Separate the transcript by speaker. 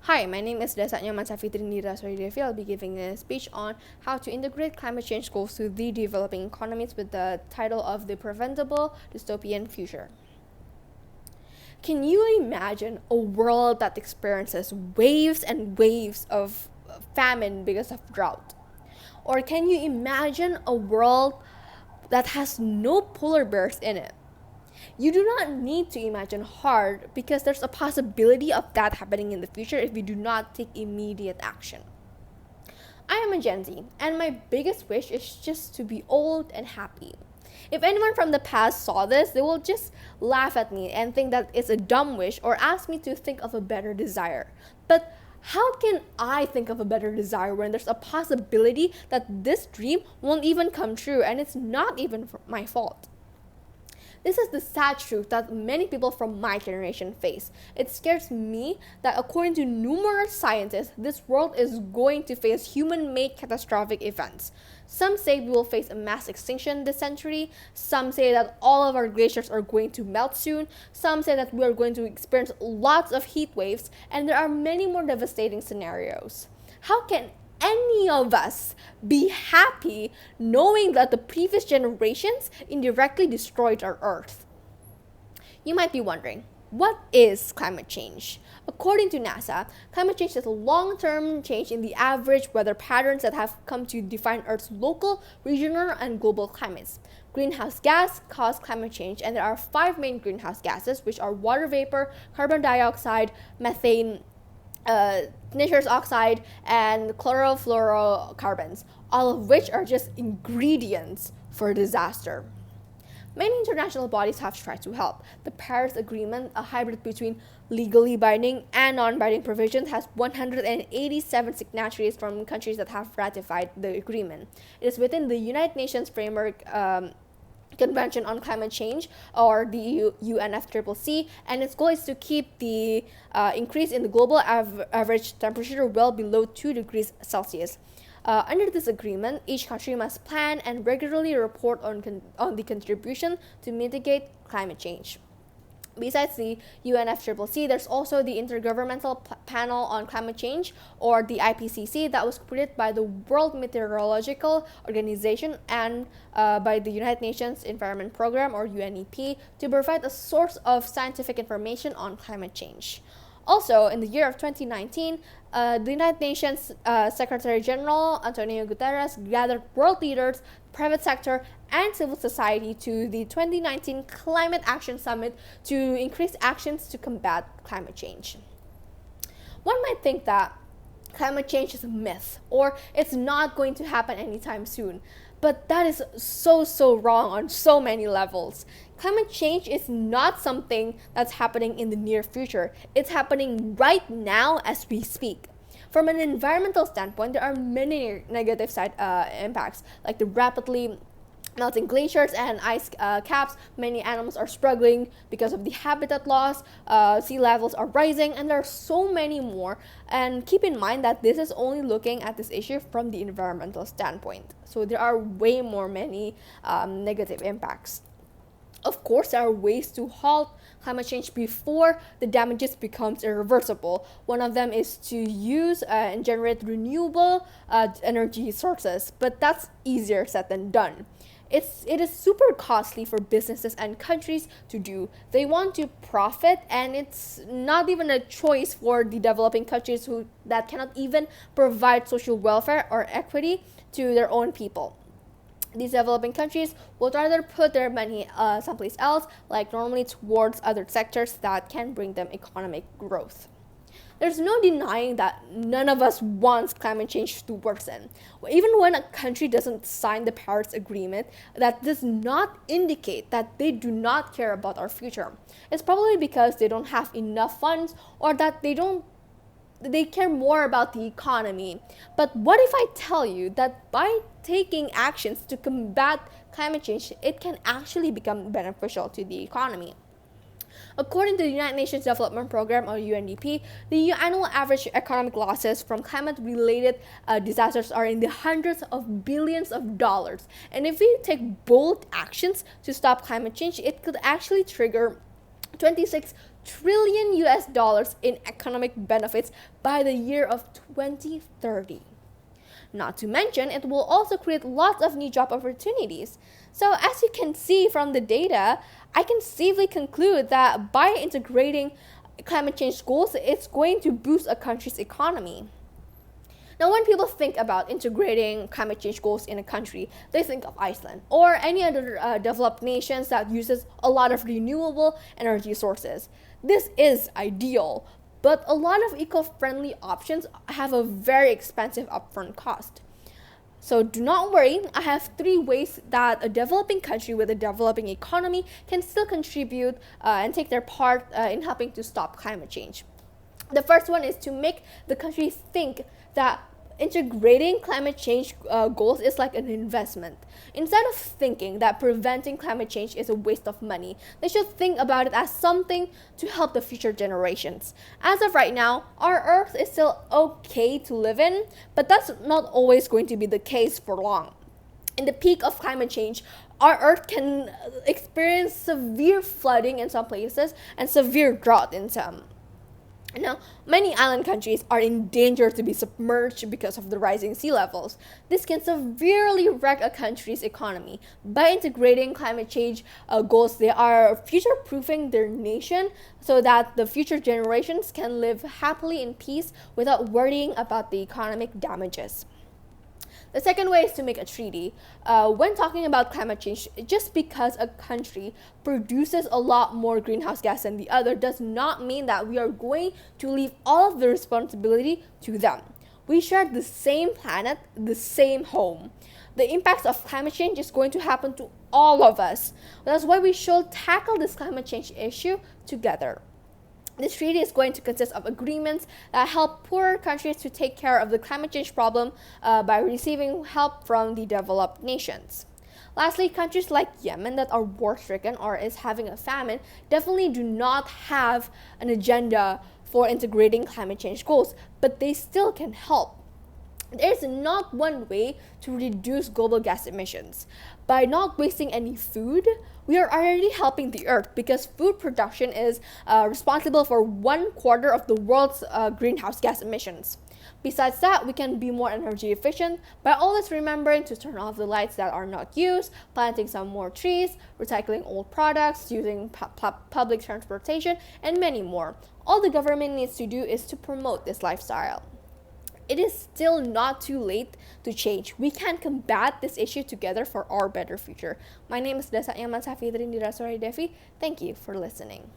Speaker 1: Hi, my name is Desak, Nyoman, Savitri, Indiraswari, Devi. I'll be giving a speech on how to integrate climate change goals to the developing economies with the title of the Preventable Dystopian Future. Can you imagine a world that experiences waves and waves of famine because of drought? Or can you imagine a world that has no polar bears in it? You do not need to imagine hard because there's a possibility of that happening in the future if we do not take immediate action. I am a Gen Z, and my biggest wish is just to be old and happy. If anyone from the past saw this, they will just laugh at me and think that it's a dumb wish or ask me to think of a better desire. But how can I think of a better desire when there's a possibility that this dream won't even come true and it's not even my fault? This is the sad truth that many people from my generation face. It scares me that according to numerous scientists, this world is going to face human-made catastrophic events. Some say we will face a mass extinction this century. Some say that all of our glaciers are going to melt soon. Some say that we are going to experience lots of heat waves, and there are many more devastating scenarios. How can any of us be happy knowing that the previous generations indirectly destroyed our Earth? You might be wondering, what is climate change? According to NASA, climate change is a long-term change in the average weather patterns that have come to define Earth's local, regional, and global climates. Greenhouse gas cause climate change, and there are 5 main greenhouse gases, which are water vapor, carbon dioxide, methane, nitrous oxide, and chlorofluorocarbons, all of which are just ingredients for disaster. Many international bodies have tried to help. The Paris Agreement, a hybrid between legally binding and non-binding provisions, has 187 signatories from countries that have ratified the agreement. It is within the United Nations Framework Convention on Climate Change, or the UNFCCC, and its goal is to keep the increase in the global average temperature well below 2 degrees Celsius. Under this agreement, each country must plan and regularly report on the contribution to mitigate climate change. Besides the UNFCCC, there's also the Intergovernmental Panel on Climate Change, or the IPCC, that was created by the World Meteorological Organization and by the United Nations Environment Program, or UNEP, to provide a source of scientific information on climate change. Also, in the year of 2019, the United Nations Secretary General Antonio Guterres gathered world leaders, private sector, and civil society to the 2019 Climate Action Summit to increase actions to combat climate change. One might think that climate change is a myth, or it's not going to happen anytime soon. But that is so wrong on so many levels. Climate change is not something that's happening in the near future. It's happening right now as we speak. From an environmental standpoint, there are many negative side impacts, like the rapidly melting glaciers and ice caps. Many animals are struggling because of the habitat loss. Sea levels are rising, and there are so many more. And keep in mind that this is only looking at this issue from the environmental standpoint. So there are many negative impacts. Of course, there are ways to halt climate change before the damages becomes irreversible. One of them is to use and generate renewable energy sources, but that's easier said than done. It is super costly for businesses and countries to do. They want to profit, and it's not even a choice for the developing countries that cannot even provide social welfare or equity to their own people. These developing countries would rather put their money someplace else, like normally towards other sectors that can bring them economic growth. There's no denying that none of us wants climate change to worsen. Even when a country doesn't sign the Paris Agreement, that does not indicate that they do not care about our future. It's probably because they don't have enough funds, or that they care more about the economy. But what if I tell you that by taking actions to combat climate change, it can actually become beneficial to the economy? According to the United Nations Development Program, or UNDP, the annual average economic losses from climate-related disasters are in the hundreds of billions of dollars. And if we take bold actions to stop climate change, it could actually trigger $26 trillion US dollars in economic benefits by the year of 2030. Not to mention, it will also create lots of new job opportunities. So as you can see from the data, I can safely conclude that by integrating climate change goals, it's going to boost a country's economy. Now, when people think about integrating climate change goals in a country, they think of Iceland or any other developed nations that uses a lot of renewable energy sources. This is ideal, but a lot of eco-friendly options have a very expensive upfront cost. So do not worry, I have 3 ways that a developing country with a developing economy can still contribute and take their part in helping to stop climate change. The first one is to make the country think that integrating climate change goals is like an investment. Instead of thinking that preventing climate change is a waste of money, they should think about it as something to help the future generations. As of right now, our Earth is still okay to live in, but that's not always going to be the case for long. In the peak of climate change, our Earth can experience severe flooding in some places and severe drought in some. Now, many island countries are in danger to be submerged because of the rising sea levels. This can severely wreck a country's economy. By integrating climate change goals, they are future-proofing their nation so that the future generations can live happily in peace without worrying about the economic damages. The second way is to make a treaty. When talking about climate change, just because a country produces a lot more greenhouse gas than the other does not mean that we are going to leave all of the responsibility to them. We share the same planet, the same home. The impacts of climate change is going to happen to all of us. That's why we should tackle this climate change issue together. This treaty is going to consist of agreements that help poorer countries to take care of the climate change problem by receiving help from the developed nations. Lastly, countries like Yemen that are war-stricken or is having a famine definitely do not have an agenda for integrating climate change goals, but they still can help. There's not one way to reduce global gas emissions. By not wasting any food, we are already helping the earth because food production is responsible for 1/4 of the world's greenhouse gas emissions. Besides that, we can be more energy efficient by always remembering to turn off the lights that are not used, planting some more trees, recycling old products, using public transportation, and many more. All the government needs to do is to promote this lifestyle. It is still not too late to change. We can combat this issue together for our better future. My name is Desak, Nyoman, Savitri, Indiraswari, Devi. Thank you for listening.